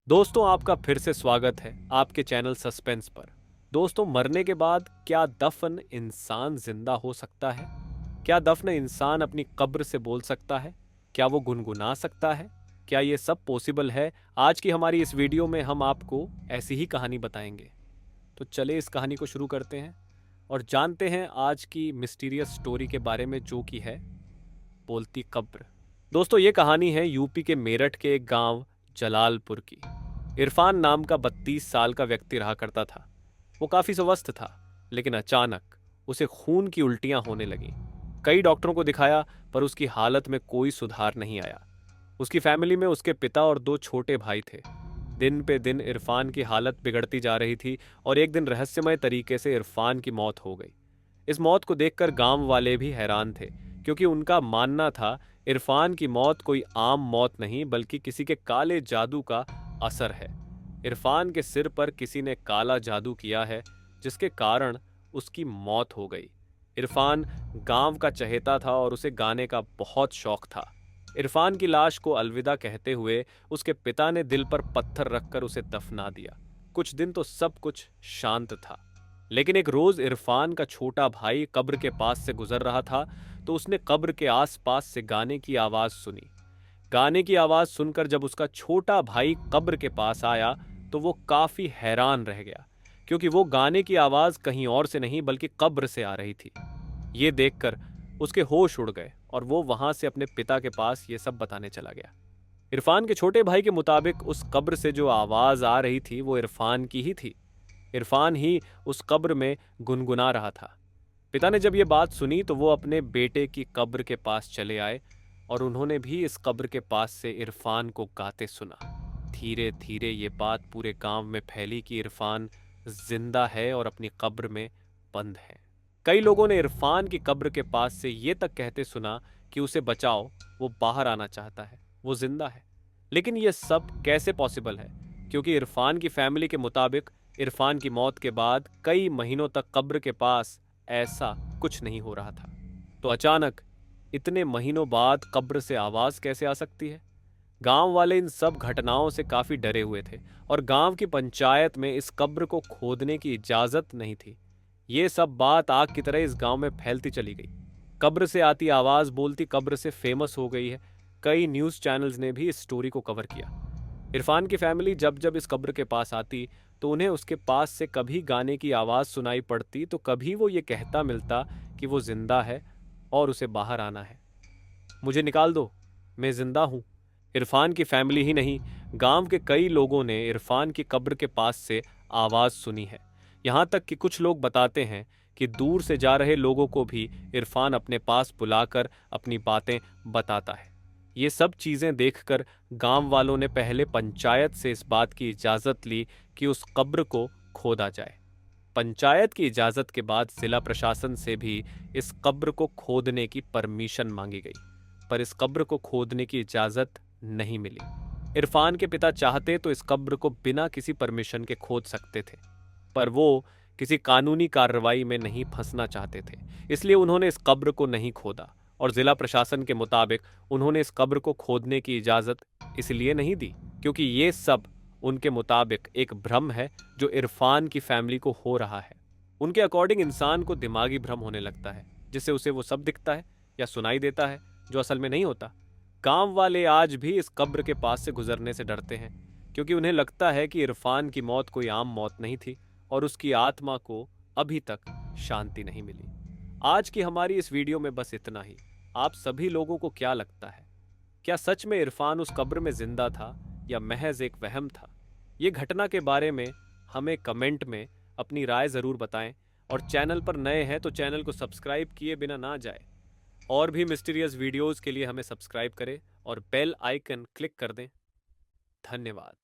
दोस्तों, आपका फिर से स्वागत है आपके चैनल सस्पेंस पर। दोस्तों, मरने के बाद क्या दफन इंसान जिंदा हो सकता है? क्या दफन इंसान अपनी कब्र से बोल सकता है? क्या वो गुनगुना सकता है? क्या ये सब पॉसिबल है? आज की हमारी इस वीडियो में हम आपको ऐसी ही कहानी बताएंगे। तो चले इस कहानी को शुरू करते हैं और जानते हैं आज की मिस्टीरियस स्टोरी के बारे में, जो कि है बोलती कब्र। दोस्तों, ये कहानी है यूपी के मेरठ के एक गांव जलालपुर की। इरफान नाम का 32 साल का व्यक्ति रहा करता था। वो काफी स्वस्थ था, लेकिन अचानक उसे खून की उल्टियां होने लगीं। कई डॉक्टरों को दिखाया, पर उसकी हालत में कोई सुधार नहीं आया। उसकी फैमिली में उसके पिता और 2 छोटे भाई थे। दिन पे दिन इरफान की हालत बिगड़ती जा रही थी और एक दिन रहस्यमय तरीके से इरफान की मौत हो गई। इस मौत को देखकर गांव वाले भी हैरान थे, क्योंकि उनका मानना था इरफान की मौत कोई आम मौत नहीं, बल्कि किसी के काले जादू का असर है। इरफान के सिर पर किसी ने काला जादू किया है, जिसके कारण उसकी मौत हो गई। इरफान गांव का चहेता था और उसे गाने का बहुत शौक था। इरफान की लाश को अलविदा कहते हुए उसके पिता ने दिल पर पत्थर रखकर उसे दफना दिया। कुछ दिन तो सब कुछ शांत था, लेकिन एक रोज इरफान का छोटा भाई कब्र के पास से गुजर रहा था, तो उसने कब्र के आसपास से गाने की आवाज सुनी। गाने की आवाज सुनकर जब उसका छोटा भाई कब्र के पास आया, तो वो काफी हैरान रह गया, क्योंकि वो गाने की आवाज कहीं और से नहीं बल्कि कब्र से आ रही थी। ये देखकर उसके होश उड़ गए और वो वहां से अपने पिता के पास ये सब बताने चला गया। इरफान के छोटे भाई के मुताबिक उस कब्र से जो आवाज आ रही थी वो इरफान की ही थी। इरफान ही उस कब्र में गुनगुना रहा था। पिता ने जब ये बात सुनी तो वो अपने बेटे की कब्र के पास चले आए और उन्होंने भी इस कब्र के पास से इरफान को गाते सुना। धीरे धीरे ये बात पूरे गांव में फैली कि इरफान जिंदा है और अपनी कब्र में बंद है। कई लोगों ने इरफान की कब्र के पास से ये तक कहते सुना कि उसे बचाओ, वो बाहर आना चाहता है, वो जिंदा है। लेकिन ये सब कैसे पॉसिबल है? क्योंकि इरफान की फैमिली के मुताबिक इरफान की मौत के बाद कई महीनों तक कब्र के पास ऐसा कुछ नहीं हो रहा था। तो अचानक इतने महीनों बाद कब्र से आवाज कैसे आ सकती है? गांव वाले इन सब घटनाओं से काफी डरे हुए थे और गांव की पंचायत में इस कब्र को खोदने की इजाजत नहीं थी। ये सब बात आग की तरह इस गांव में फैलती चली गई। कब्र से आती आवाज बोलती कब्र से फेमस हो गई है। कई न्यूज चैनल्स ने भी इस स्टोरी को कवर किया। इरफान की फैमिली जब जब इस कब्र के पास आती, तो उन्हें उसके पास से कभी गाने की आवाज सुनाई पड़ती, तो कभी वो ये कहता मिलता कि वो जिंदा है और उसे बाहर आना है। मुझे निकाल दो, मैं जिंदा हूं। इरफान की फैमिली ही नहीं, गांव के कई लोगों ने इरफान की कब्र के पास से आवाज सुनी है। यहां तक कि कुछ लोग बताते हैं कि दूर से जा रहे लोगों को भी इरफान अपने पास बुलाकर अपनी बातें बताता है। ये सब चीजें देखकर गांव वालों ने पहले पंचायत से इस बात की इजाजत ली कि उस कब्र को खोदा जाए। पंचायत की इजाजत के बाद जिला प्रशासन से भी इस कब्र को खोदने की परमिशन मांगी गई, पर इस कब्र को खोदने की इजाजत नहीं मिली। इरफान के पिता चाहते तो इस कब्र को बिना किसी परमिशन के खोद सकते थे, पर वो किसी कानूनी कार्रवाई में नहीं फंसना चाहते थे। इसलिए उन्होंने इस कब्र को नहीं खोदा और जिला प्रशासन के मुताबिक उन्होंने इस कब्र को खोदने की इजाजत इसलिए नहीं दी क्योंकि ये सब उनके मुताबिक एक भ्रम है जो इरफान की फैमिली को हो रहा है। उनके अकॉर्डिंग इंसान को दिमागी भ्रम होने लगता है, जिससे उसे वो सब दिखता है या सुनाई देता है जो असल में नहीं होता। गांव वाले आज भी इस कब्र के पास से गुजरने से डरते हैं, क्योंकि उन्हें लगता है कि इरफान की मौत कोई आम मौत नहीं थी और उसकी आत्मा को अभी तक शांति नहीं मिली। आज की हमारी इस वीडियो में बस इतना ही। आप सभी लोगों को क्या लगता है? क्या सच में इरफान उस कब्र में जिंदा था या महज एक वहम था? ये घटना के बारे में हमें कमेंट में अपनी राय ज़रूर बताएं और चैनल पर नए हैं तो चैनल को सब्सक्राइब किए बिना ना जाए। और भी मिस्टीरियस वीडियोस के लिए हमें सब्सक्राइब करें और बेल आइकन क्लिक कर दें। धन्यवाद।